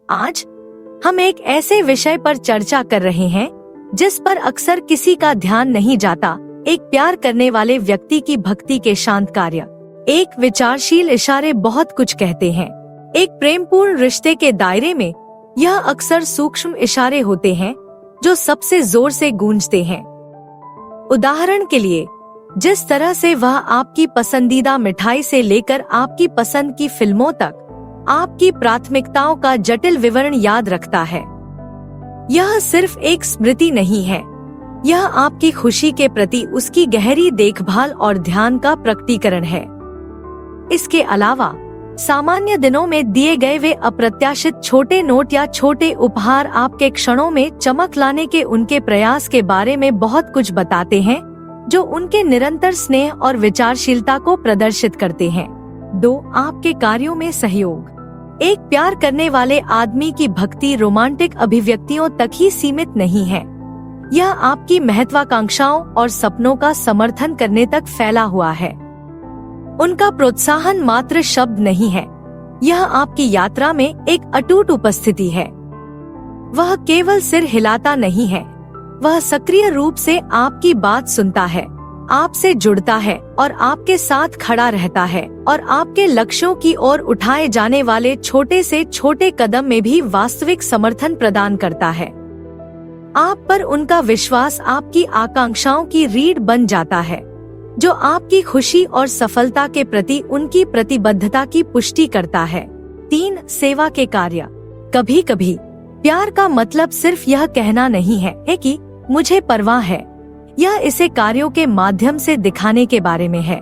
आज हम एक ऐसे विषय पर चर्चा कर रहे हैं जिस पर अक्सर किसी का ध्यान नहीं जाता। एक प्यार करने वाले व्यक्ति की भक्ति के शांत कार्य। एक विचारशील इशारे बहुत कुछ कहते हैं। एक प्रेमपूर्ण रिश्ते के दायरे में यह अक्सर सूक्ष्म इशारे होते हैं जो सबसे जोर से गूंजते हैं। उदाहरण के लिए, जिस तरह से वह आपकी पसंदीदा मिठाई से लेकर आपकी पसंद की फिल्मों तक आपकी प्राथमिकताओं का जटिल विवरण याद रखता है। यह सिर्फ एक स्मृति नहीं है, यह आपकी खुशी के प्रति उसकी गहरी देखभाल और ध्यान का प्रकटीकरण है। इसके अलावा सामान्य दिनों में दिए गए वे अप्रत्याशित छोटे नोट या छोटे उपहार आपके क्षणों में चमक लाने के उनके प्रयास के बारे में बहुत कुछ बताते हैं, जो उनके निरंतर स्नेह और विचारशीलता को प्रदर्शित करते हैं। 2. आपके कार्यों में सहयोग। एक प्यार करने वाले आदमी की भक्ति रोमांटिक अभिव्यक्तियों तक ही सीमित नहीं है। यह आपकी महत्वाकांक्षाओं और सपनों का समर्थन करने तक फैला हुआ है। उनका प्रोत्साहन मात्र शब्द नहीं है, यह आपकी यात्रा में एक अटूट उपस्थिति है। वह केवल सिर हिलाता नहीं है, वह सक्रिय रूप से आपकी बात सुनता है, आपसे जुड़ता है और आपके साथ खड़ा रहता है और आपके लक्ष्यों की ओर उठाए जाने वाले छोटे से छोटे कदम में भी वास्तविक समर्थन प्रदान करता है। आप पर उनका विश्वास आपकी आकांक्षाओं की रीढ़ बन जाता है, जो आपकी खुशी और सफलता के प्रति उनकी प्रतिबद्धता की पुष्टि करता है। 3. सेवा के कार्य। कभी कभी प्यार का मतलब सिर्फ यह कहना नहीं है कि मुझे परवाह है। यह इसे कार्यों के माध्यम से दिखाने के बारे में है।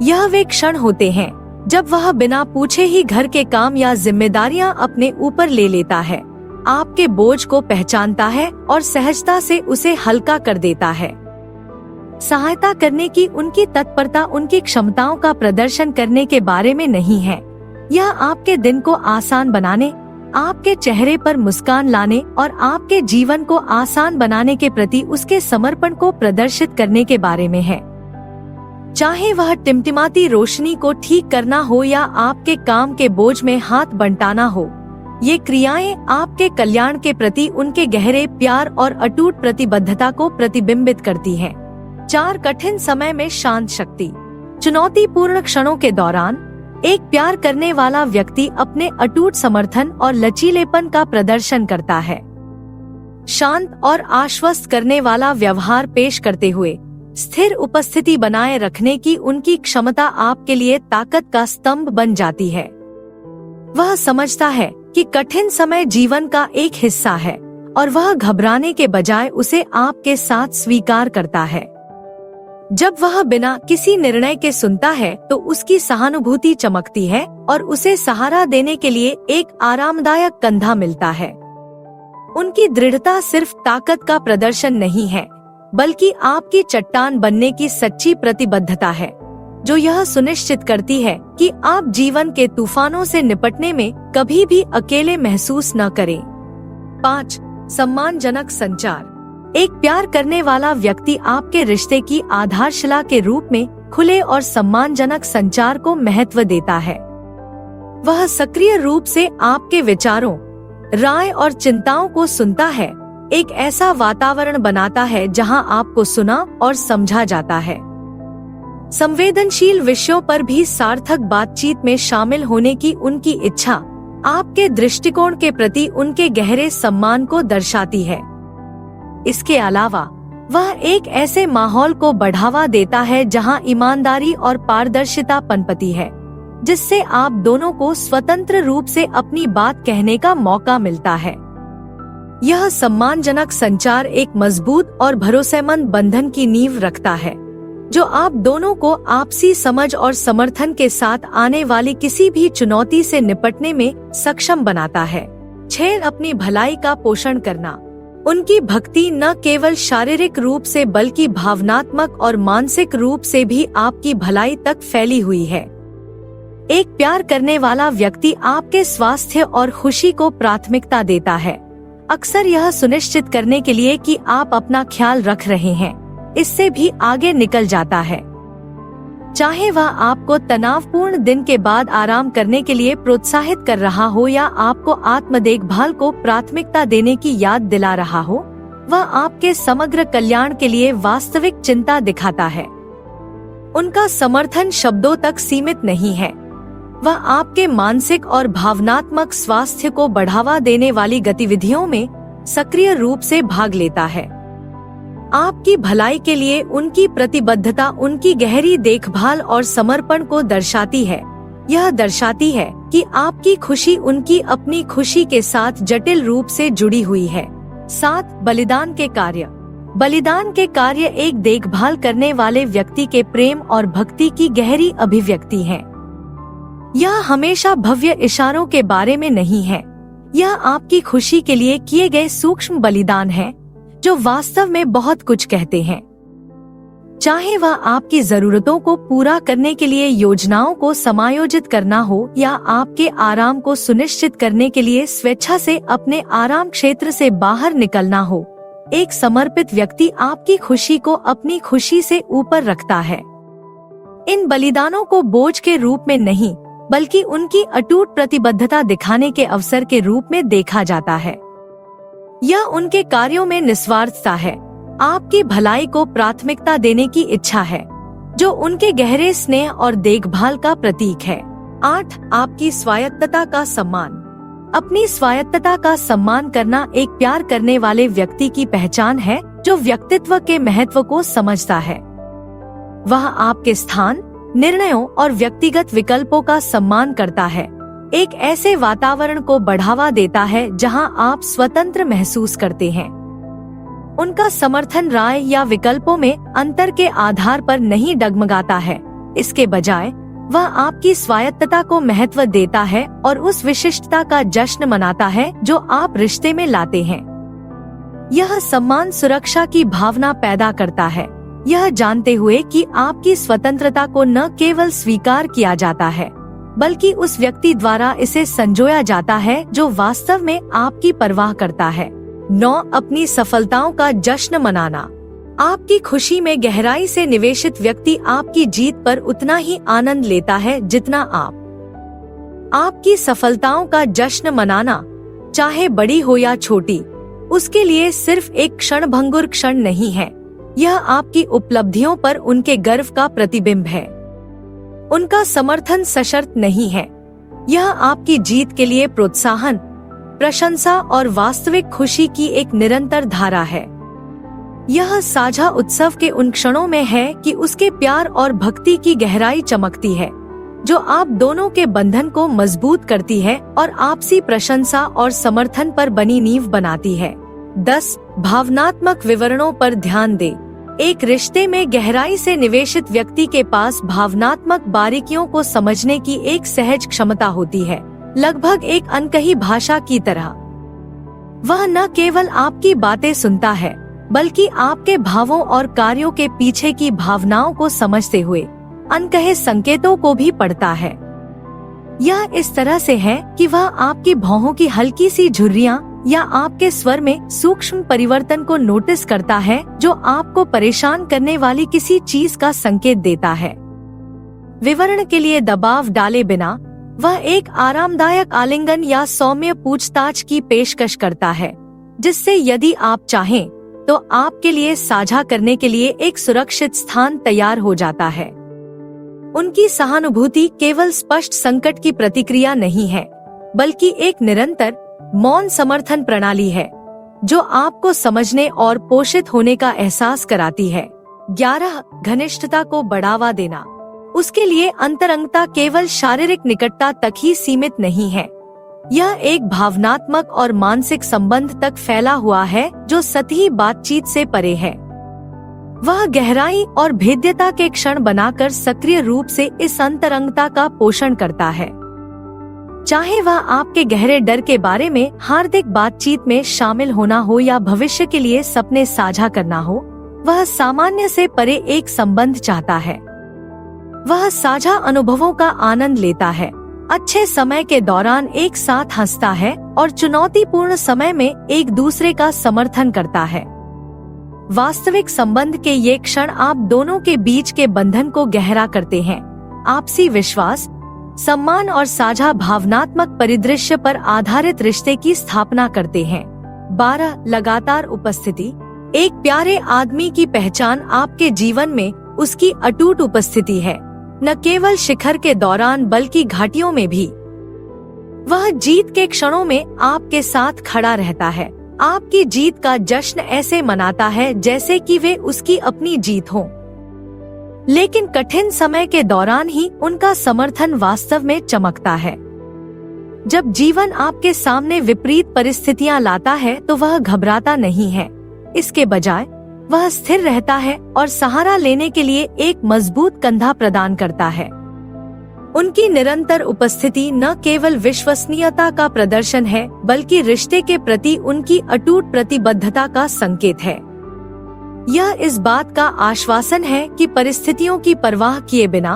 यह वे क्षण होते हैं जब वह बिना पूछे ही घर के काम या जिम्मेदारियां अपने ऊपर ले लेता है, आपके बोझ को पहचानता है और सहजता से उसे हल्का कर देता है। सहायता करने की उनकी तत्परता उनकी क्षमताओं का प्रदर्शन करने के बारे में नहीं है। यह आपके दिन को आसान बनाने, आपके चेहरे पर मुस्कान लाने और आपके जीवन को आसान बनाने के प्रति उसके समर्पण को प्रदर्शित करने के बारे में है। चाहे वह टिमटिमाती रोशनी को ठीक करना हो या आपके काम के बोझ में हाथ बंटाना हो, ये क्रियाएं आपके कल्याण के प्रति उनके गहरे प्यार और अटूट प्रतिबद्धता को प्रतिबिंबित करती हैं। 4. कठिन समय में शांत शक्ति। चुनौतीपूर्ण क्षणों के दौरान एक प्यार करने वाला व्यक्ति अपने अटूट समर्थन और लचीलेपन का प्रदर्शन करता है। शांत और आश्वस्त करने वाला व्यवहार पेश करते हुए स्थिर उपस्थिति बनाए रखने की उनकी क्षमता आपके लिए ताकत का स्तंभ बन जाती है। वह समझता है कि कठिन समय जीवन का एक हिस्सा है और वह घबराने के बजाय उसे आपके साथ स्वीकार करता है। जब वह बिना किसी निर्णय के सुनता है तो उसकी सहानुभूति चमकती है और उसे सहारा देने के लिए एक आरामदायक कंधा मिलता है। उनकी दृढ़ता सिर्फ ताकत का प्रदर्शन नहीं है, बल्कि आपकी चट्टान बनने की सच्ची प्रतिबद्धता है, जो यह सुनिश्चित करती है कि आप जीवन के तूफानों से निपटने में कभी भी अकेले महसूस न करें। 5. सम्मानजनक संचार। एक प्यार करने वाला व्यक्ति आपके रिश्ते की आधारशिला के रूप में खुले और सम्मानजनक संचार को महत्व देता है। वह सक्रिय रूप से आपके विचारों, राय और चिंताओं को सुनता है, एक ऐसा वातावरण बनाता है जहां आपको सुना और समझा जाता है। संवेदनशील विषयों पर भी सार्थक बातचीत में शामिल होने की उनकी इच्छा आपके दृष्टिकोण के प्रति उनके गहरे सम्मान को दर्शाती है। इसके अलावा वह एक ऐसे माहौल को बढ़ावा देता है जहां ईमानदारी और पारदर्शिता पनपती है, जिससे आप दोनों को स्वतंत्र रूप से अपनी बात कहने का मौका मिलता है। यह सम्मानजनक संचार एक मजबूत और भरोसेमंद बंधन की नींव रखता है, जो आप दोनों को आपसी समझ और समर्थन के साथ आने वाली किसी भी चुनौती से निपटने में सक्षम बनाता है। 6. अपनी भलाई का पोषण करना। उनकी भक्ति न केवल शारीरिक रूप से बल्कि भावनात्मक और मानसिक रूप से भी आपकी भलाई तक फैली हुई है। एक प्यार करने वाला व्यक्ति आपके स्वास्थ्य और खुशी को प्राथमिकता देता है, अक्सर यह सुनिश्चित करने के लिए कि आप अपना ख्याल रख रहे हैं, इससे भी आगे निकल जाता है। चाहे वह आपको तनावपूर्ण दिन के बाद आराम करने के लिए प्रोत्साहित कर रहा हो या आपको आत्म देखभाल को प्राथमिकता देने की याद दिला रहा हो, वह आपके समग्र कल्याण के लिए वास्तविक चिंता दिखाता है। उनका समर्थन शब्दों तक सीमित नहीं है, वह आपके मानसिक और भावनात्मक स्वास्थ्य को बढ़ावा देने वाली गतिविधियों में सक्रिय रूप से भाग लेता है। आपकी भलाई के लिए उनकी प्रतिबद्धता उनकी गहरी देखभाल और समर्पण को दर्शाती है। यह दर्शाती है कि आपकी खुशी उनकी अपनी खुशी के साथ जटिल रूप से जुड़ी हुई है। 7. बलिदान के कार्य। बलिदान के कार्य एक देखभाल करने वाले व्यक्ति के प्रेम और भक्ति की गहरी अभिव्यक्ति है। यह हमेशा भव्य इशारों के बारे में नहीं है, यह आपकी खुशी के लिए किए गए सूक्ष्म बलिदान है जो वास्तव में बहुत कुछ कहते हैं। चाहे वह आपकी जरूरतों को पूरा करने के लिए योजनाओं को समायोजित करना हो या आपके आराम को सुनिश्चित करने के लिए स्वेच्छा से अपने आराम क्षेत्र से बाहर निकलना हो, एक समर्पित व्यक्ति आपकी खुशी को अपनी खुशी से ऊपर रखता है। इन बलिदानों को बोझ के रूप में नहीं, बल्कि उनकी अटूट प्रतिबद्धता दिखाने के अवसर के रूप में देखा जाता है। यह उनके कार्यों में निस्वार्थता है, आपकी भलाई को प्राथमिकता देने की इच्छा है, जो उनके गहरे स्नेह और देखभाल का प्रतीक है। 8. आपकी स्वायत्तता का सम्मान। अपनी स्वायत्तता का सम्मान करना एक प्यार करने वाले व्यक्ति की पहचान है जो व्यक्तित्व के महत्व को समझता है। वह आपके स्थान, निर्णयों और व्यक्तिगत विकल्पों का सम्मान करता है, एक ऐसे वातावरण को बढ़ावा देता है जहां आप स्वतंत्र महसूस करते हैं। उनका समर्थन राय या विकल्पों में अंतर के आधार पर नहीं डगमगाता है, इसके बजाय वह आपकी स्वायत्तता को महत्व देता है और उस विशिष्टता का जश्न मनाता है जो आप रिश्ते में लाते हैं। यह सम्मान सुरक्षा की भावना पैदा करता है, यह जानते हुए कि आपकी स्वतंत्रता को न केवल स्वीकार किया जाता है, बल्कि उस व्यक्ति द्वारा इसे संजोया जाता है जो वास्तव में आपकी परवाह करता है। 9. अपनी सफलताओं का जश्न मनाना। आपकी खुशी में गहराई से निवेशित व्यक्ति आपकी जीत पर उतना ही आनंद लेता है जितना आप। आपकी सफलताओं का जश्न मनाना, चाहे बड़ी हो या छोटी, उसके लिए सिर्फ एक क्षणभंगुर क्षण नहीं है, यह आपकी उपलब्धियों पर उनके गर्व का प्रतिबिंब है। उनका समर्थन सशर्त नहीं है, यह आपकी जीत के लिए प्रोत्साहन, प्रशंसा और वास्तविक खुशी की एक निरंतर धारा है। यह साझा उत्सव के उन क्षणों में है कि उसके प्यार और भक्ति की गहराई चमकती है, जो आप दोनों के बंधन को मजबूत करती है और आपसी प्रशंसा और समर्थन पर बनी नींव बनाती है। 10. भावनात्मक विवरणों पर ध्यान दें। एक रिश्ते में गहराई से निवेशित व्यक्ति के पास भावनात्मक बारीकियों को समझने की एक सहज क्षमता होती है, लगभग एक अनकही भाषा की तरह। वह न केवल आपकी बातें सुनता है, बल्कि आपके भावों और कार्यों के पीछे की भावनाओं को समझते हुए अनकहे संकेतों को भी पढ़ता है। यह इस तरह से है कि वह आपकी भौहों की हल्की सी झुर्रियां या आपके स्वर में सूक्ष्म परिवर्तन को नोटिस करता है जो आपको परेशान करने वाली किसी चीज का संकेत देता है। विवरण के लिए दबाव डाले बिना वह एक आरामदायक आलिंगन या सौम्य पूछताछ की पेशकश करता है, जिससे यदि आप चाहें तो आपके लिए साझा करने के लिए एक सुरक्षित स्थान तैयार हो जाता है। उनकी सहानुभूति केवल स्पष्ट संकट की प्रतिक्रिया नहीं है, बल्कि एक निरंतर मौन समर्थन प्रणाली है जो आपको समझने और पोषित होने का एहसास कराती है। 11. घनिष्ठता को बढ़ावा देना। उसके लिए अंतरंगता केवल शारीरिक निकटता तक ही सीमित नहीं है, यह एक भावनात्मक और मानसिक संबंध तक फैला हुआ है जो सतही बातचीत से परे है। वह गहराई और भेद्यता के क्षण बनाकर सक्रिय रूप से इस अंतरंगता का पोषण करता है। चाहे वह आपके गहरे डर के बारे में हार्दिक बातचीत में शामिल होना हो या भविष्य के लिए सपने साझा करना हो, वह सामान्य से परे एक संबंध चाहता है। वह साझा अनुभवों का आनंद लेता है, अच्छे समय के दौरान एक साथ हंसता है और चुनौतीपूर्ण समय में एक दूसरे का समर्थन करता है। वास्तविक संबंध के ये क्षण आप दोनों के बीच के बंधन को गहरा करते हैं। आपसी विश्वास, सम्मान और साझा भावनात्मक परिदृश्य पर आधारित रिश्ते की स्थापना करते हैं। 12. लगातार उपस्थिति। एक प्यारे आदमी की पहचान आपके जीवन में उसकी अटूट उपस्थिति है, न केवल शिखर के दौरान बल्कि घाटियों में भी। वह जीत के क्षणों में आपके साथ खड़ा रहता है, आपकी जीत का जश्न ऐसे मनाता है जैसे कि वे उसकी अपनी जीत हो। लेकिन कठिन समय के दौरान ही उनका समर्थन वास्तव में चमकता है। जब जीवन आपके सामने विपरीत परिस्थितियां लाता है तो वह घबराता नहीं है, इसके बजाय वह स्थिर रहता है और सहारा लेने के लिए एक मजबूत कंधा प्रदान करता है। उनकी निरंतर उपस्थिति न केवल विश्वसनीयता का प्रदर्शन है बल्कि रिश्ते के प्रति उनकी अटूट प्रतिबद्धता का संकेत है। यह इस बात का आश्वासन है कि परिस्थितियों की परवाह किए बिना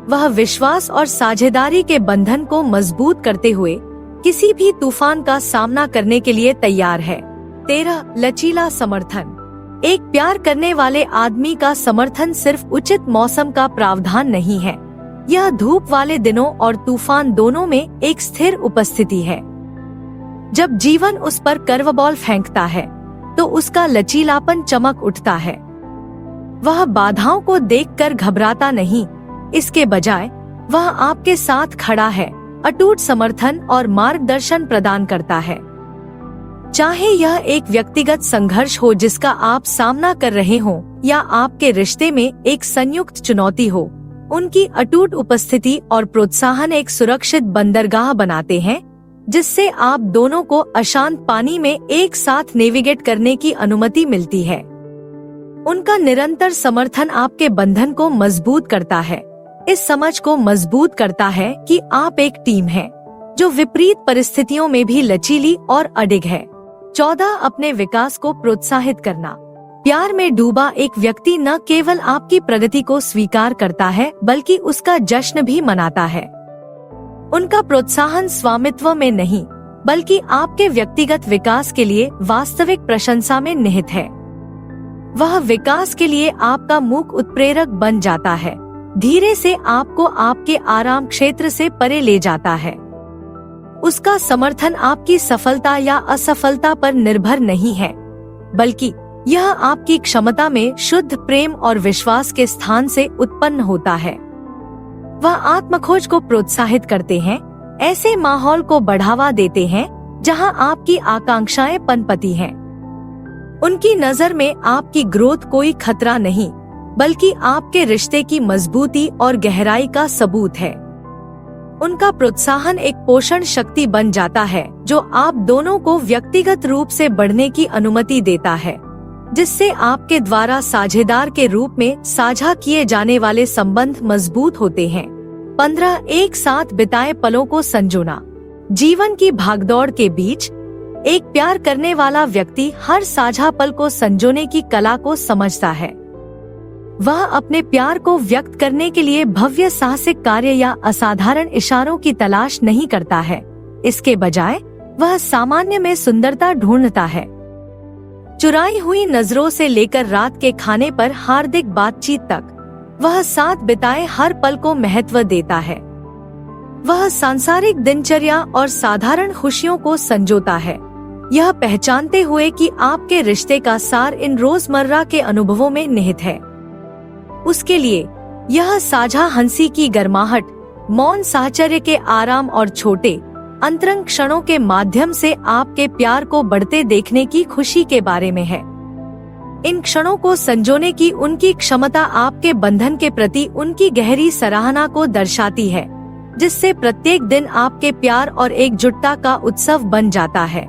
वह विश्वास और साझेदारी के बंधन को मजबूत करते हुए किसी भी तूफान का सामना करने के लिए तैयार है। 13. लचीला समर्थन। एक प्यार करने वाले आदमी का समर्थन सिर्फ उचित मौसम का प्रावधान नहीं है, यह धूप वाले दिनों और तूफान दोनों में एक स्थिर उपस्थिति है। जब जीवन उस पर कर्वबॉल फेंकता है तो उसका लचीलापन चमक उठता है। वह बाधाओं को देखकर घबराता नहीं, इसके बजाय वह आपके साथ खड़ा है, अटूट समर्थन और मार्गदर्शन प्रदान करता है। चाहे यह एक व्यक्तिगत संघर्ष हो जिसका आप सामना कर रहे हो या आपके रिश्ते में एक संयुक्त चुनौती हो, उनकी अटूट उपस्थिति और प्रोत्साहन एक सुरक्षित बंदरगाह बनाते हैं जिससे आप दोनों को अशांत पानी में एक साथ नेविगेट करने की अनुमति मिलती है। उनका निरंतर समर्थन आपके बंधन को मजबूत करता है, इस समझ को मजबूत करता है कि आप एक टीम है जो विपरीत परिस्थितियों में भी लचीली और अडिग है। 14. अपने विकास को प्रोत्साहित करना। प्यार में डूबा एक व्यक्ति न केवल आपकी प्रगति को स्वीकार करता है बल्कि उसका जश्न भी मनाता है। उनका प्रोत्साहन स्वामित्व में नहीं बल्कि आपके व्यक्तिगत विकास के लिए वास्तविक प्रशंसा में निहित है। वह विकास के लिए आपका मुख्य उत्प्रेरक बन जाता है, धीरे से आपको आपके आराम क्षेत्र से परे ले जाता है। उसका समर्थन आपकी सफलता या असफलता पर निर्भर नहीं है, बल्कि यह आपकी क्षमता में शुद्ध प्रेम और विश्वास के स्थान से उत्पन्न होता है। वह आत्मखोज को प्रोत्साहित करते हैं, ऐसे माहौल को बढ़ावा देते हैं जहां आपकी आकांक्षाएं पनपती हैं। उनकी नजर में आपकी ग्रोथ कोई खतरा नहीं बल्कि आपके रिश्ते की मजबूती और गहराई का सबूत है। उनका प्रोत्साहन एक पोषण शक्ति बन जाता है जो आप दोनों को व्यक्तिगत रूप से बढ़ने की अनुमति देता है, जिससे आपके द्वारा साझेदार के रूप में साझा किए जाने वाले संबंध मजबूत होते हैं। 15. एक साथ बिताए पलों को संजोना। जीवन की भागदौड़ के बीच एक प्यार करने वाला व्यक्ति हर साझा पल को संजोने की कला को समझता है। वह अपने प्यार को व्यक्त करने के लिए भव्य साहसिक कार्य या असाधारण इशारों की तलाश नहीं करता है, इसके बजाय वह सामान्य में सुंदरता ढूंढता है। चुराई हुई नजरों से लेकर रात के खाने पर हार्दिक बातचीत तक, वह साथ बिताए हर पल को महत्व देता है। वह सांसारिक दिनचर्या और साधारण खुशियों को संजोता है, यह पहचानते हुए कि आपके रिश्ते का सार इन रोजमर्रा के अनुभवों में निहित है। उसके लिए यह साझा हंसी की गर्माहट, मौन साहचर्य के आराम और छोटे अंतरंग क्षणों के माध्यम से आपके प्यार को बढ़ते देखने की खुशी के बारे में है। इन क्षणों को संजोने की उनकी क्षमता आपके बंधन के प्रति उनकी गहरी सराहना को दर्शाती है, जिससे प्रत्येक दिन आपके प्यार और एकजुटता का उत्सव बन जाता है।